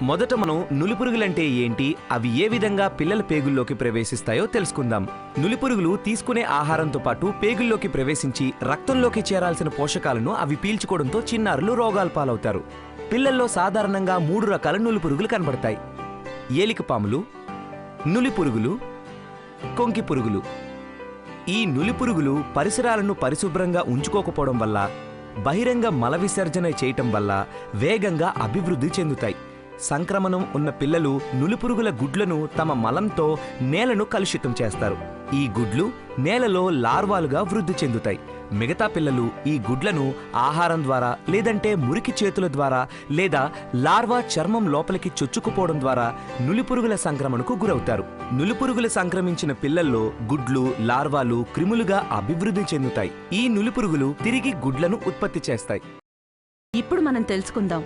మొదట మనం నులిపురుగులంటే ఏంటి, అవి ఏ విధంగా పిల్లల పేగుల్లోకి ప్రవేశిస్తాయో తెలుసుకుందాం. నులిపురుగులు తీసుకునే ఆహారంతో పాటు పేగుల్లోకి ప్రవేశించి రక్తంలోకి చేరాల్సిన పోషకాలను అవి పీల్చుకోవడంతో చిన్నారులు రోగాల పాలవుతారు. పిల్లల్లో సాధారణంగా 3 రకాల నులిపురుగులు కనబడతాయి: ఏలికపాములు, నులిపురుగులు, కొంకి పురుగులు. ఈ నులిపురుగులు పరిసరాలను పరిశుభ్రంగా ఉంచుకోకపోవడం వల్ల, బహిరంగ మల విసర్జన చేయటం వల్ల వేగంగా అభివృద్ధి చెందుతాయి. సంక్రమణం ఉన్న పిల్లలు నులిపురుగుల గుడ్లను తమ మలంతో నేలను కలుషితం చేస్తారు. ఈ గుడ్లు నేలలో లార్వాలుగా వృద్ధి చెందుతాయి. మిగతా పిల్లలు ఈ గుడ్లను ఆహారం ద్వారా, లేదంటే మురికి చేతుల ద్వారా, లేదా లార్వా చర్మం లోపలికి చొచ్చుకుపోవడం ద్వారా నులిపురుగుల సంక్రమణకు గురవుతారు. నులిపురుగులు సంక్రమించిన పిల్లల్లో గుడ్లు, లార్వాలు క్రిములుగా అభివృద్ధి చెందుతాయి. ఈ నులిపురుగులు తిరిగి గుడ్లను ఉత్పత్తి చేస్తాయి. ఇప్పుడు మనం తెలుసుకుందాం,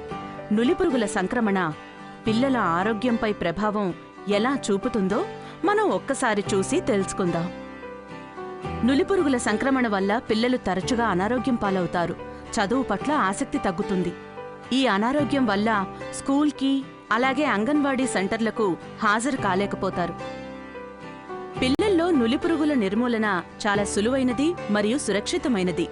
నులిపురుగుల సంక్రమణ పిల్లల ఆరోగ్యంపై ప్రభావం ఎలా చూపుతుందో మనం ఒక్కసారి చూసి తెలుసుకుందాం. నులిపురుగుల సంక్రమణ వల్ల పిల్లలు తరచుగా అనారోగ్యం పాలవుతారు. చదువు పట్ల ఆసక్తి తగ్గుతుంది. ఈ అనారోగ్యం వల్ల స్కూల్కి, అలాగే అంగన్వాడీ సెంటర్లకు హాజరు కాలేకపోతారు. పిల్లల్లో నులిపురుగుల నిర్మూలన చాలా సులువైనది మరియు సురక్షితమైనది.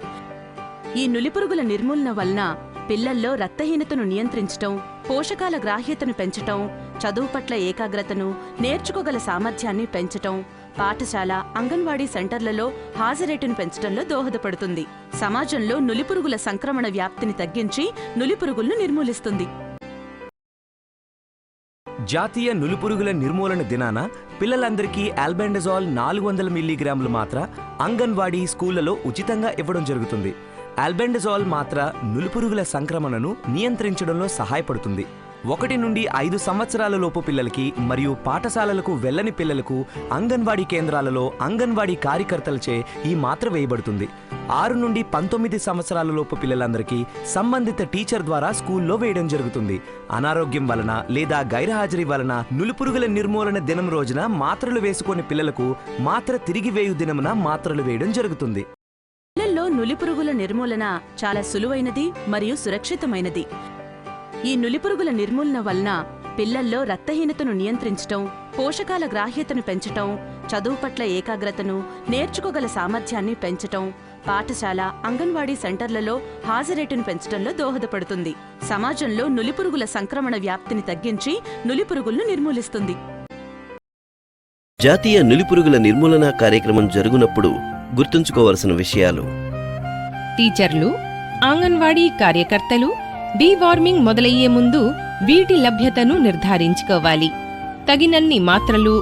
ఈ నులిపురుగుల నిర్మూలన వలన పిల్లల్లో రక్తహీనతను నియంత్రించటం, పోషకాల గ్రాహ్యతను పెంచటం, చదువు పట్ల ఏకాగ్రతను, నేర్చుకోగల సామర్థ్యాన్ని పెంచటం, పాఠశాల, అంగన్వాడీ సెంటర్లలో హాజరేటును పెంచడంలో దోహదపడుతుంది. సమాజంలో నులిపురుగుల సంక్రమణ వ్యాప్తిని తగ్గించి నులిపురుగులను నిర్మూలిస్తుంది. జాతీయ నులిపురుగుల నిర్మూలన దినాన పిల్లలందరికీ ఆల్బెండజోల్ 400 మిల్లీగ్రాములు మాత్ర అంగన్వాడీ స్కూళ్లలో ఉచితంగా ఇవ్వడం జరుగుతుంది. ఆల్బెండజోల్ మాత్ర నులిపురుగుల సంక్రమణను నియంత్రించడంలో సహాయపడుతుంది. 1 నుండి 5 సంవత్సరాల లోపు పిల్లలకి మరియు పాఠశాలలకు వెళ్లని పిల్లలకు అంగన్వాడీ కేంద్రాలలో అంగన్వాడీ కార్యకర్తలచే ఈ మాత్ర వేయబడుతుంది. 6 నుండి 19 సంవత్సరాల లోపు పిల్లలందరికీ సంబంధిత టీచర్ ద్వారా స్కూల్లో వేయడం జరుగుతుంది. అనారోగ్యం వలన లేదా గైర్హాజరీ వలన నులిపురుగుల నిర్మూలన దినం రోజున మాత్రలు వేసుకునే పిల్లలకు మాత్ర తిరిగి వేయు దినమున మాత్రలు వేయడం జరుగుతుంది. పిల్లల్లో నులిపురుగుల నిర్మూలన చాలా సులువైనది మరియు సురక్షితమైనది. ఈ నులిపురుగుల నిర్మూలన వలన పిల్లల్లో రక్తహీనతను నియంత్రించటం, పోషకాల గ్రాహ్యతను పెంచటం, చదువు పట్ల ఏకాగ్రతను, నేర్చుకోగల సామర్థ్యాన్ని పెంచటం, పాఠశాల, అంగన్వాడీ సెంటర్లలో హాజరేటును పెంచడంలో దోహదపడుతుంది. సమాజంలో నులిపురుగుల సంక్రమణ వ్యాప్తిని తగ్గించి నులిపురుగులను నిర్మూలిస్తుంది. జాతీయ నులిపురుగుల నిర్మూలన కార్యక్రమం జరుగునప్పుడు గుర్తుంచుకోవలసిన విషయాలు: టీచర్లు, అంగన్వాడీ కార్యకర్తలు డీవార్మింగ్ మొదలయ్యే ముందు వీటి లభ్యతను నిర్ధారించుకోవాలి. తగినన్ని మాత్రలు,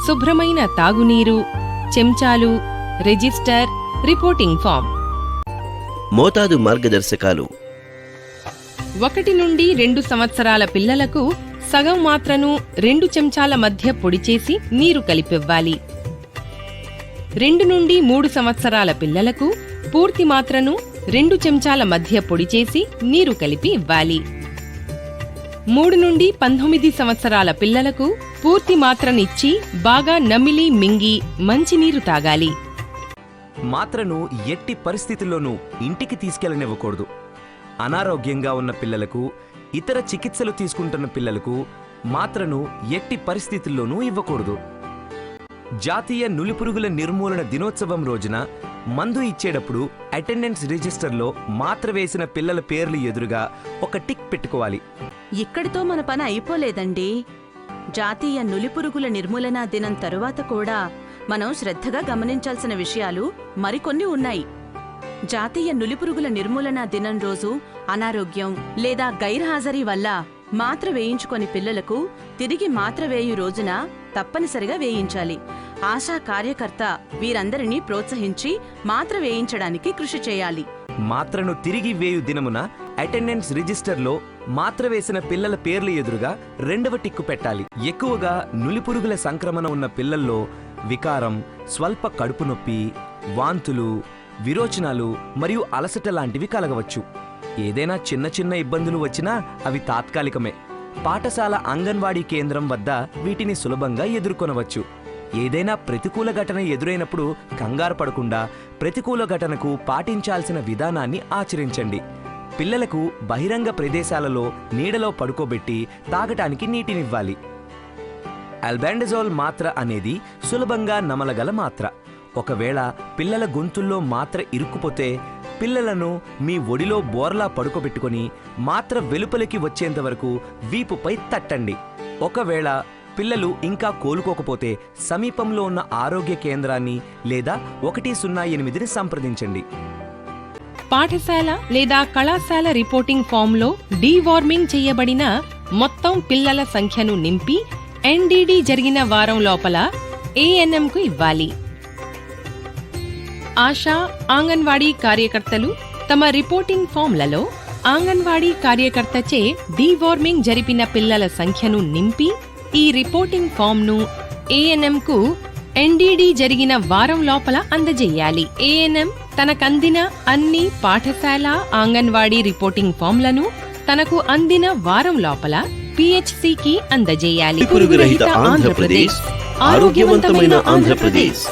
శుభ్రమైన తాగునీరు, చెంచాలు, రిజిస్టర్, రిపోర్టింగ్ ఫామ్. మోతాదు మార్గదర్శకాలు: 1 నుండి 2 సంవత్సరాల పిల్లలకు సగం మాత్రను 2 చెంచాల మధ్య పొడిచేసి నీరు కలిపివ్వాలి. 2 నుండి 3 సంవత్సరాల పిల్లలకు పూర్తి మాత్రను 2 చెంచాల మధ్య పొడిచేసి నీరు కలిపి ఇవ్వాలి. 3 నుండి 19 సంవత్సరాల పిల్లలకు పూర్తి మాత్రనిచ్చి బాగా నమిలి మింగి మంచినీరు తాగాలి. మాత్రను ఎట్టి పరిస్థితుల్లోనూ ఇంటికి తీసుకెళ్లనివ్వకూడదు. అనారోగ్యంగా ఉన్న పిల్లలకు, ఇతర చికిత్సలు తీసుకుంటున్న పిల్లలకు మాత్రను ఎట్టి పరిస్థితుల్లోనూ ఇవ్వకూడదు. జాతీయ నులిపురుగుల నిర్మూలన దినోత్సవం రోజున మందు ఇచ్చేటప్పుడు అటెండెన్స్ రిజిస్టర్లో మాత్ర వేసిన పిల్లల పేర్లు ఎదురుగా ఒక టిక్ పెట్టుకోవాలి. ఇక్కడితో మన పని అయిపోలేదండి. జాతీయ నులిపురుగుల నిర్మూలన దినం తరువాత కూడా మనం శ్రద్ధగా గమనించాల్సిన విషయాలు మరికొన్ని ఉన్నాయి. జాతీయ నులిపురుగుల నిర్మూలన దినం రోజు అనారోగ్యం లేదా గైర్హాజరీ వల్ల మాత్ర వేయించుకొని పిల్లలకు తిరిగి మాత్ర వేయు రోజున తప్పనిసరిగా వేయించాలి. ఆశా కార్యకర్త వీరందరినీ ప్రోత్సహించి మాత్ర వేయించడానికి కృషి చేయాలి. మాత్రను తిరిగి వేయు దినమున అటెండెన్స్ రిజిస్టర్లో మాత్ర వేసిన పిల్లల పేర్లు ఎదురుగా 2వ టిక్కు పెట్టాలి. ఎక్కువగా నులిపురుగుల సంక్రమణ ఉన్న పిల్లల్లో వికారం, స్వల్ప కడుపు నొప్పి, వాంతులు, విరోచనాలు మరియు అలసట లాంటివి కలగవచ్చు. ఏదైనా చిన్న చిన్న ఇబ్బందులు వచ్చినా అవి తాత్కాలికమే. పాఠశాల అంగన్వాడీ కేంద్రం వద్ద వీటిని సులభంగా ఎదుర్కొనవచ్చు. ఏదైనా ప్రతికూల ఘటన ఎదురైనప్పుడు కంగారు పడకుండా ప్రతికూల ఘటనకు పాటించాల్సిన విధానాన్ని ఆచరించండి. పిల్లలకు బహిరంగ ప్రదేశాలలో నీడలో పడుకోబెట్టి తాగటానికి నీటినివ్వాలి. ఆల్బెండజోల్ మాత్ర అనేది సులభంగా నమలగల మాత్ర. ఒకవేళ పిల్లల గొంతుల్లో మాత్ర ఇరుక్కుపోతే పిల్లలను మీ ఒడిలో బోర్లా పడుకోబెట్టుకొని మాత్ర వెలుపలికి వచ్చేంత వరకు వీపుపై తట్టండి. ఒకవేళ పిల్లలు ఇంకా కోలుకోకపోతే సమీపంలో ఉన్న ఆరోగ్య కేంద్రాన్ని లేదా 108ని సంప్రదించండి. పాఠశాల లేదా కళాశాల రిపోర్టింగ్ ఫామ్లో డీవార్మింగ్ చేయబడిన మొత్తం పిల్లల సంఖ్యను నింపి ఎన్డీడీ జరిగిన వారం లోపల ఏఎన్ఎంకు ఇవ్వాలి. ఆశా, ఆంగన్వాడీ కార్యకర్తలు తమ రిపోర్టింగ్ ఫామ్లలో ఆంగన్వాడీ కార్యకర్తచే డీవార్మింగ్ జరిపిన పిల్లల సంఖ్యను నింపి ఈ రిపోర్టింగ్ ఫామ్ను ఏఎన్ఎంకు ఎన్డీడీ జరిగిన వారం లోపల అందజేయాలి. ఏఎన్ఎం తనకందిన అన్ని పాఠశాల, ఆంగన్వాడీ రిపోర్టింగ్ ఫామ్లను తనకు అందిన వారం లోపల పిహెచ్సికి అందజేయాలి. పురుగు రహిత ఆంధ్రప్రదేశ్, ఆరోగ్యవంతమైన ఆంధ్రప్రదేశ్.